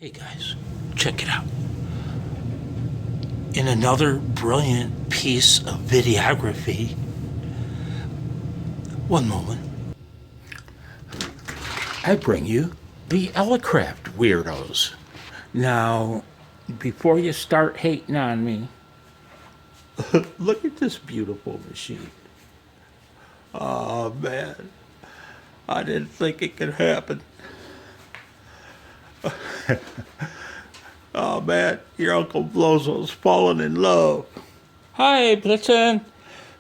Hey guys, check it out. In another brilliant piece of videography, one moment, I bring you the Elecraft Weirdos. Now, before you start hating on me, look at this beautiful machine. Oh man, I didn't think it could happen. Oh man, your Uncle Blozo's fallen in love. Hi, Blitzen.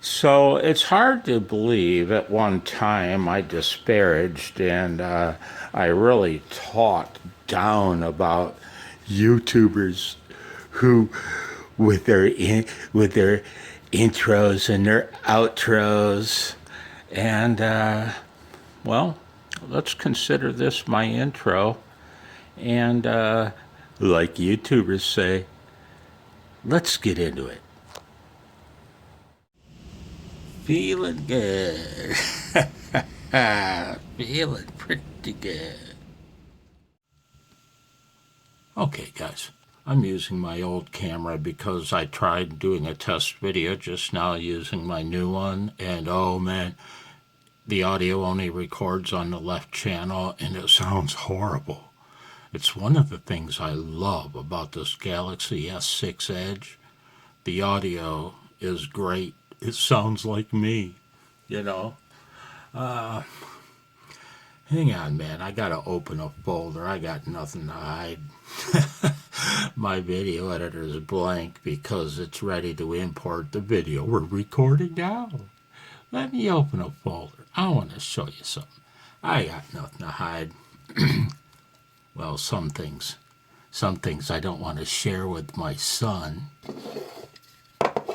So it's hard to believe at one time I disparaged and I really talked down about YouTubers who, with their intros and their outros, and well, let's consider this my intro. And like YouTubers say, let's get into it. Feeling good. Feeling pretty good. Okay, guys, I'm using my old camera because I tried doing a test video just now using my new one, and oh man, the audio only records on the left channel and it sounds horrible. It's one of the things I love about this Galaxy S6 Edge. The audio is great. It sounds like me, you know. Hang on, man. I gotta open a folder. I got nothing to hide. My video editor is blank because it's ready to import the video we're recording now. Let me open a folder. I want to show you something. I got nothing to hide. Well, some things I don't want to share with my son.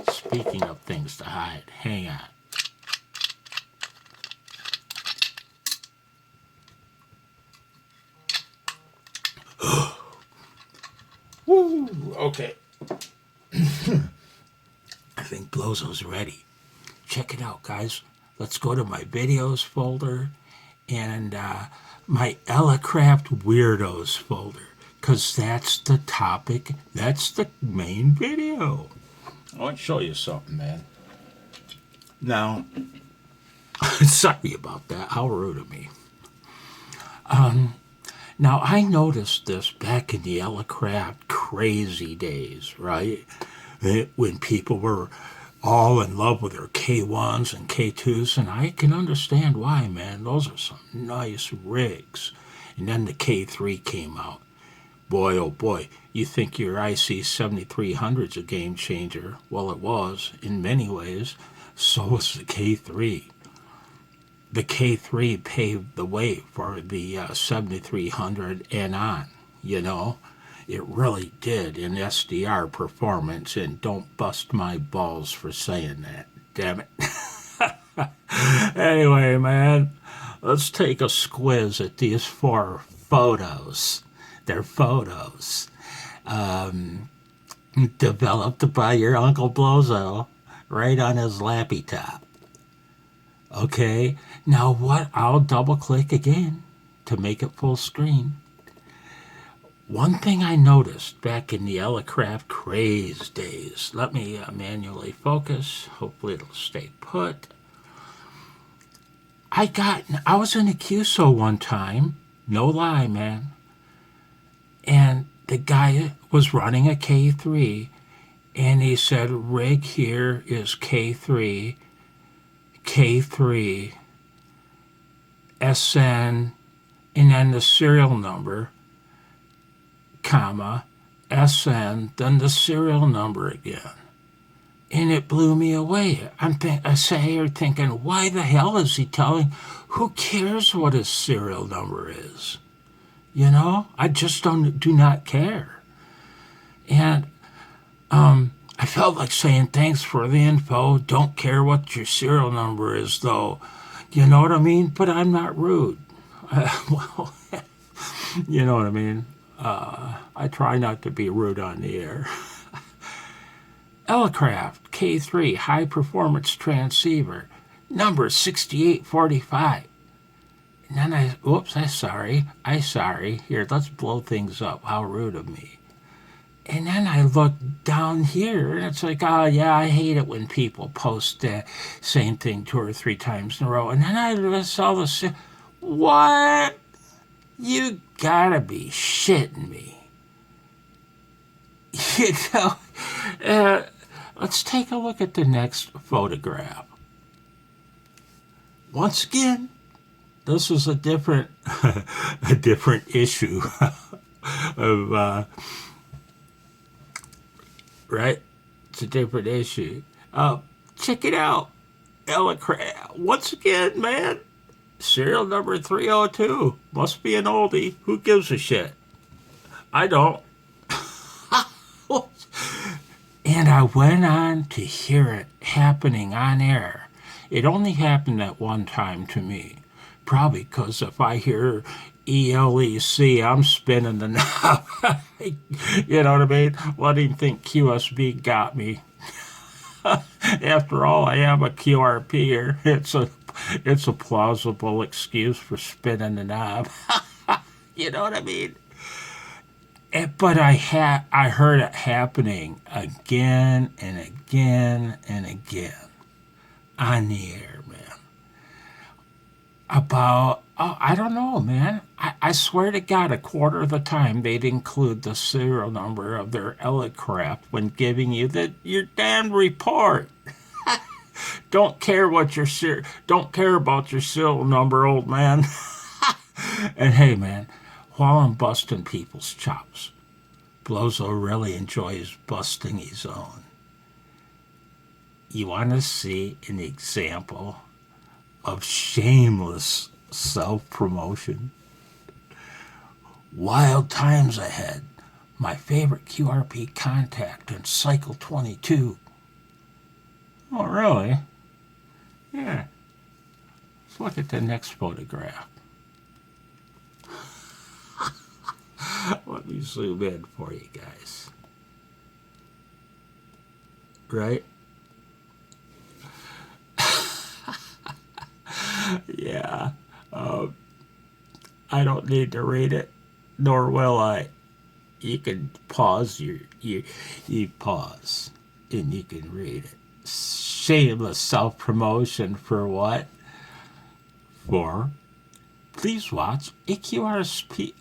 Speaking of things to hide, hang on. Woo, okay. I think Blozo's ready. Check it out, guys. Let's go to my videos folder and my Elecraft Weirdos folder, because that's the topic, that's the main video. I want to show you something, man. Now, sorry about that, how rude of me. Now, I noticed this back in the Elecraft crazy days, right? When people were all in love with their K1s and K2s, and I can understand why, man. Those are some nice rigs. And then the K3 came out. Boy, oh boy, you think your IC 7300's a game changer. Well, it was, in many ways. So was the K3. The K3 paved the way for the 7300 and on, you know. It really did in SDR performance, and don't bust my balls for saying that. Damn it. Anyway, man, let's take a squiz at these four photos. They're photos developed by your Uncle Blozo right on his lappy top. Okay, now what? I'll double click again to make it full screen. One thing I noticed back in the Elecraft craze days, let me manually focus, hopefully it'll stay put. I was in a QSO one time, no lie, man, and the guy was running a K3, and he said, rig here is K3, SN, and then the serial number, comma, SN, then the serial number again. And it blew me away. I sat here thinking, why the hell is he telling? Who cares what his serial number is? You know, I just do not care. And I felt like saying, thanks for the info. Don't care what your serial number is, though. You know what I mean? But I'm not rude. Well, you know what I mean? I try not to be rude on the air. Elecraft K3 high performance transceiver, number 6845. And then whoops, I sorry. Here, let's blow things up. How rude of me. And then I look down here, and it's like, oh, yeah, I hate it when people post the same thing 2 or 3 times in a row. And then I saw this. What? You gotta be shitting me. You know? Let's take a look at the next photograph. Once again, this is a different, a different issue of, right? It's a different issue. Check it out. Elecraft. Once again, man. Serial number 302. Must be an oldie. Who gives a shit? I don't. And I went on to hear it happening on air. It only happened that one time to me. Probably because if I hear ELEC, I'm spinning the knob. You know what I mean? Let him think QSB got me. After all, I am a QRPer. It's a plausible excuse for spinning the knob. You know what I mean? But I heard it happening again and again and again on the air, man. I don't know, man. I swear to God, a quarter of the time they'd include the serial number of their Elecraft when giving you your damn report. Don't care about your serial number, old man. And hey, man, while I'm busting people's chops, Blozo really enjoys busting his own. You want to see an example of shameless self-promotion? Wild times ahead. My favorite QRP contact in Cycle 22. Oh, really? Yeah. Let's look at the next photograph. Let me zoom in for you guys. Right? Yeah. I don't need to read it, nor will I. You can pause you pause and you can read it. Shameless self-promotion for what? For please watch a QRP.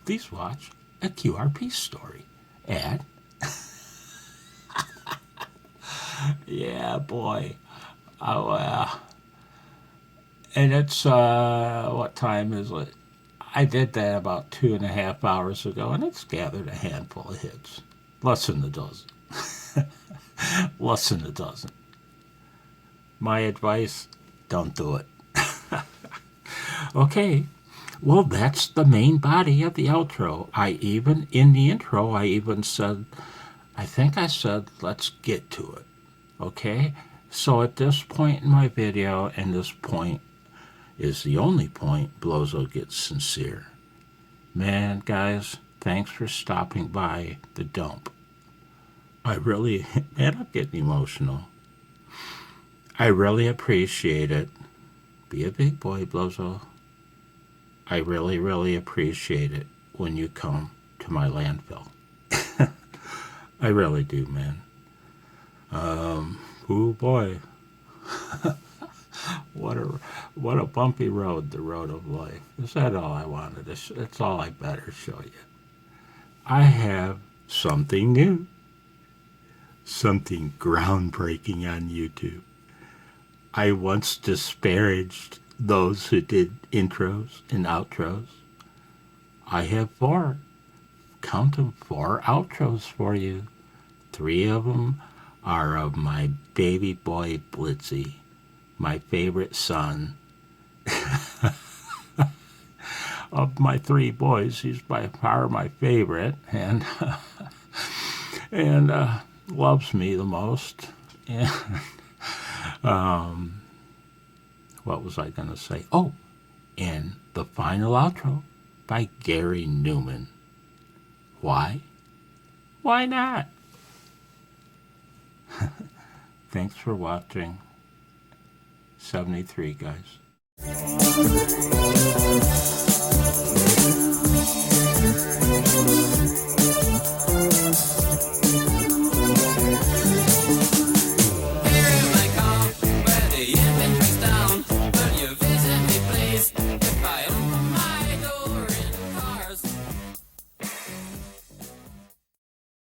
Please watch a QRP story. And yeah, boy. Oh, and it's, what time is it? I did that about 2.5 hours ago, and it's gathered a handful of hits. Less than a dozen. Less than a dozen. My advice, don't do it. Okay. Well, that's the main body of the outro. In the intro, I think I said, let's get to it. Okay? So at this point in my video, and this point is the only point Blozo gets sincere. Man, guys, thanks for stopping by the dump. I'm getting emotional. I really appreciate it. Be a big boy, Blozo. I really, really appreciate it when you come to my landfill. I really do, man. Oh boy. What a bumpy road, the road of life. Is that all I wanted? That's all I better show you. I have something new. Something groundbreaking on YouTube. I once disparaged those who did intros and outros. I have 4. Count them, 4 outros for you. 3 of them are of my baby boy Blitzy, my favorite son. Of my 3 boys, he's by far my favorite, and loves me the most. And what was I going to say? Oh, and the final outro by Gary Numan. Why? Why not? Thanks for watching. 73, guys.